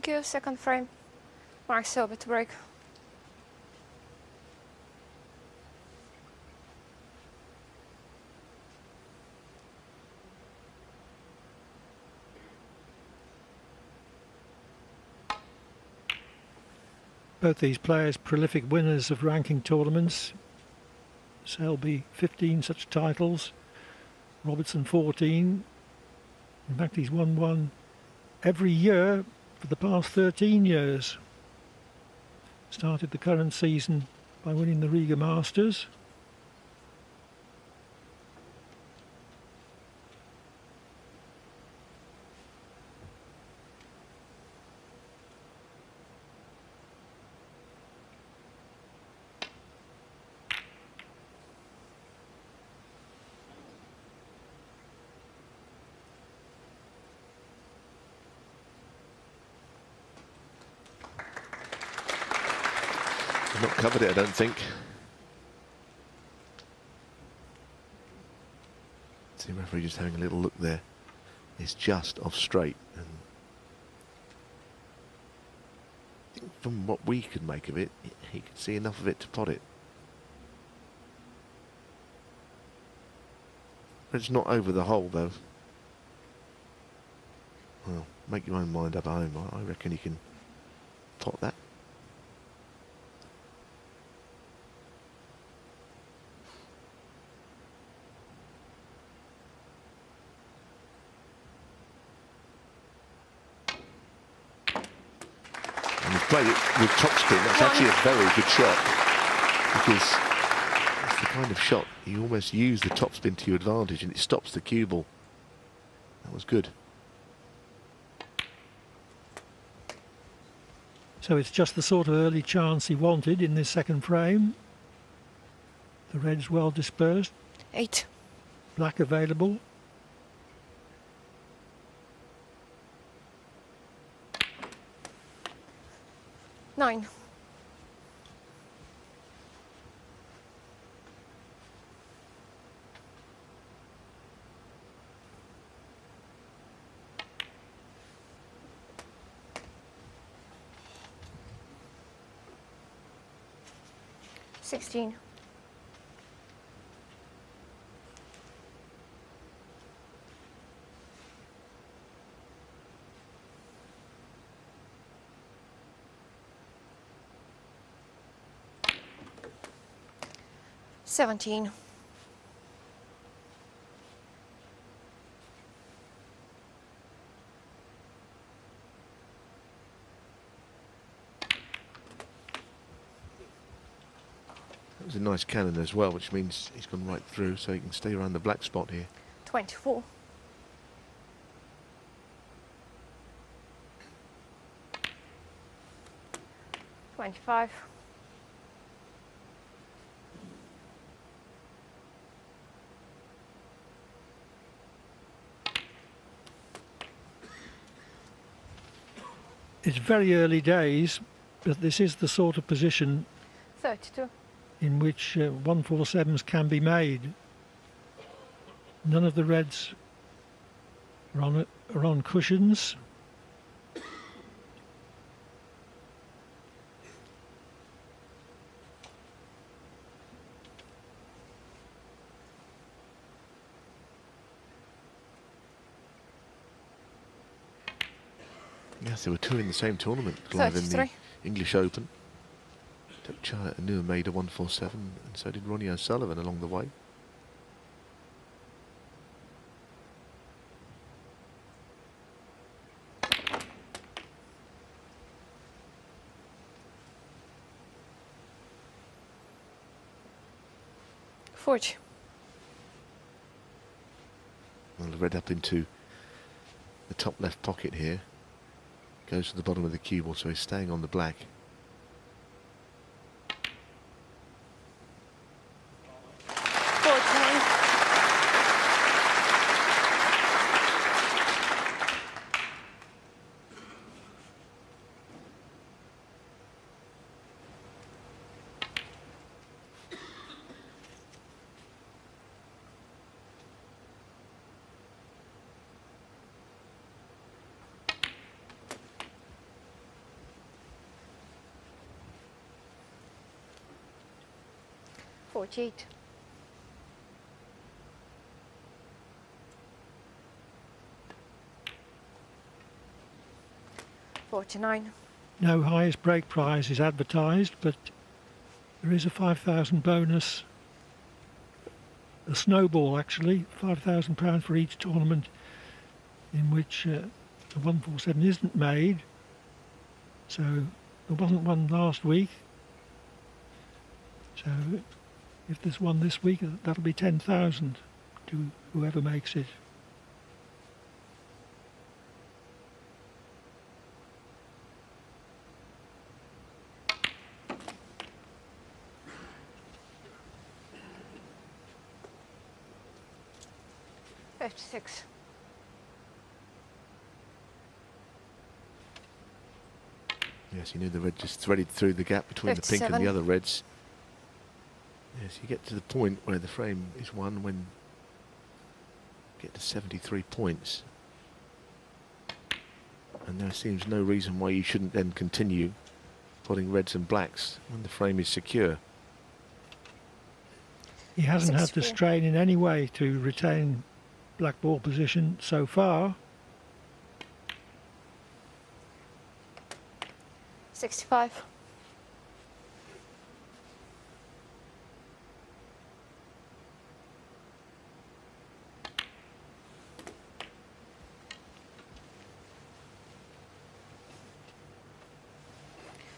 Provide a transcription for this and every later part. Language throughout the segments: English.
Thank you. Second frame. Mark Selby to break. Both these players prolific winners of ranking tournaments. Selby 15 such titles, Robertson 14. In fact, he's won one every year for the past 13 years. Started the current season by winning the Riga Masters. Not covered it, I don't think. See, referee just having a little look there. It's just off straight, and I think from what we could make of it, he could see enough of it to pot it. But it's not over the hole, though. Well, make your own mind up at home. I reckon you can pot that. Played it with topspin. That's actually a very good shot, because it's the kind of shot you almost use the topspin to your advantage, and it stops the cue ball. That was good. So it's just the sort of early chance he wanted in this second frame. The red's well dispersed. 8. Black available. Nine. $16. 17. That was a nice cannon as well, which means he's gone right through, so he can stay around the black spot here. 24. $25. It's very early days, but this is the sort of position 32. in which 147s can be made. None of the reds are on cushions. Yes, there were two in the same tournament, live in the 33. English Open. Took Charlotte Anua made a 147, and so did Ronnie O'Sullivan along the way. $40. Well, the red up into the top left pocket here. Goes to the bottom of the cue ball, so he's staying on the black. 48. 49. No highest break prize is advertised, but there is a 5,000 bonus. A snowball, actually, £5,000 for each tournament in which the 147 isn't made. So there wasn't one last week. So if there's one this week, that'll be 10,000 to whoever makes it. Six. Yes, he knew the red just threaded through the gap between the pink and 57. the other reds. Yes, you get to the point where the frame is won when you get to 73 points. And there seems no reason why you shouldn't then continue putting reds and blacks when the frame is secure. He hasn't had to 64. strain in any way to retain black ball position so far. 65.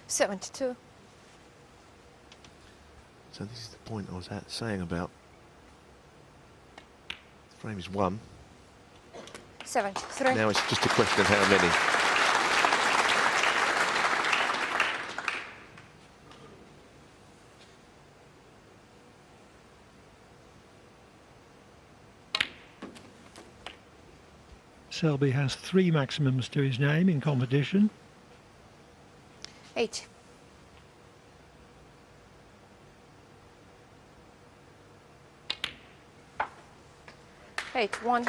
72. So this is the point I was saying about the frame is won. 73. Now it's just a question of how many. Selby has 3 maximums to his name in competition. 8. 1.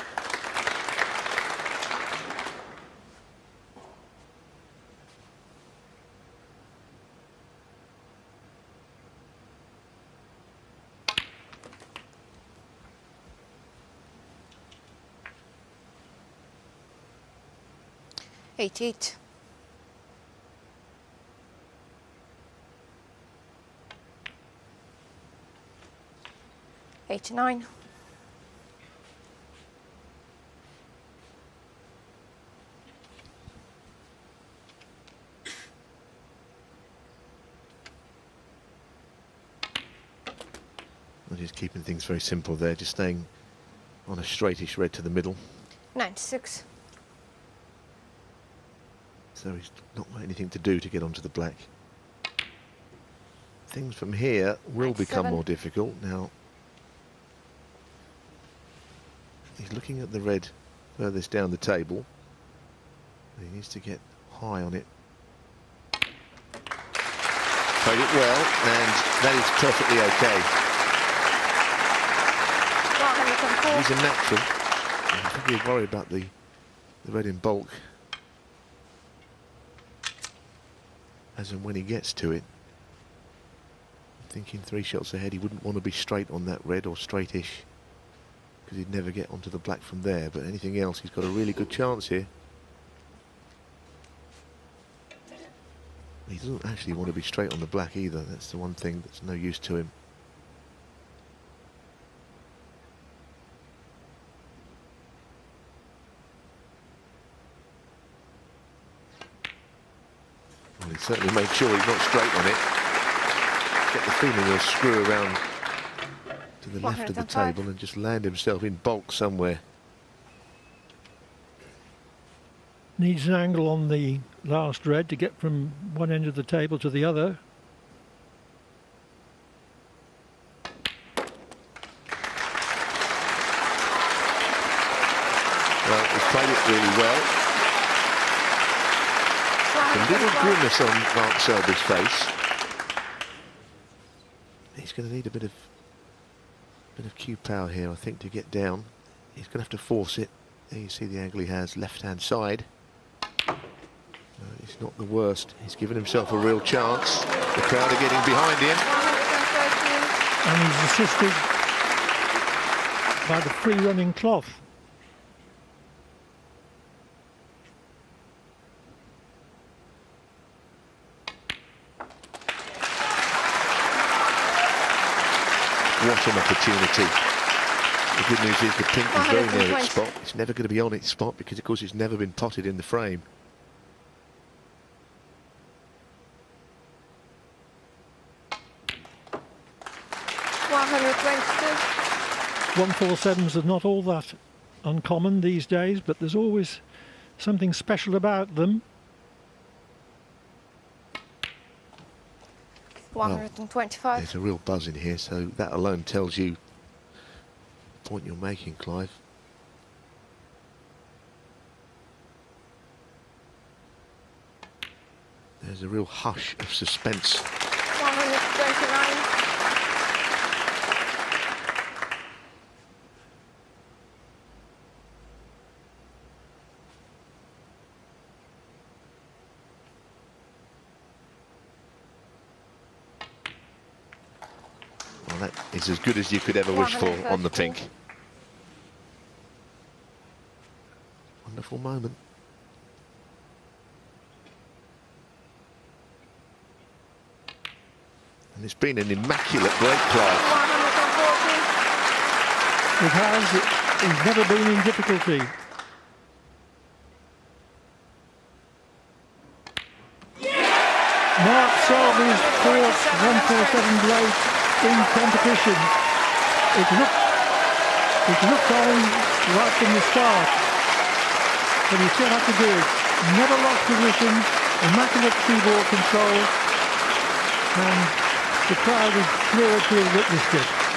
88. 89. 'Just keeping things very simple there, just staying on a straightish red to the middle. 96. So he's not got anything to do to get onto the black. Things from here will become 97. more difficult. Now, he's looking at the red furthest down the table. He needs to get high on it. Played it well, and that is perfectly okay. 104. He's a natural. I think he'd worry about the red in bulk as and when he gets to it. I'm thinking 3 shots ahead, he wouldn't want to be straight on that red or straightish because he'd never get onto the black from there. But anything else, he's got a really good chance here. He doesn't actually want to be straight on the black either. That's the one thing that's no use to him. Well, he certainly made sure he's not straight on it. Get the feeling he'll screw around to the left of the 105. table and just land himself in bulk somewhere. Needs an angle on the last red to get from one end of the table to the other. Well, he's played it really well. A little grimace on Mark Selby's face. He's going to need a bit of cue power here, I think, to get down. He's going to have to force it. There you see the angle he has, left-hand side. It's not the worst. He's given himself a real chance. The crowd are getting behind him. 113. And he's assisted by the free running cloth. What an opportunity. The good news is the pink is very near its spot. It's never going to be on its spot because, of course, it's never been potted in the frame. $122. 147s are not all that uncommon these days, but there's always something special about them. 125. There's a real buzz in here, so that alone tells you the point you're making, Clive. There's a real hush of suspense. 129. Well, that is as good as you could ever wish for on the pink. Wonderful moment. And it's been an immaculate break, Clive. 140. It has. He's never been in difficulty. Mark Selby's fourth 147 break in competition. It looked on right from the start, but he still had to do it. Never lost position, immaculate keyboard control, and the crowd is thrilled to have witnessed it.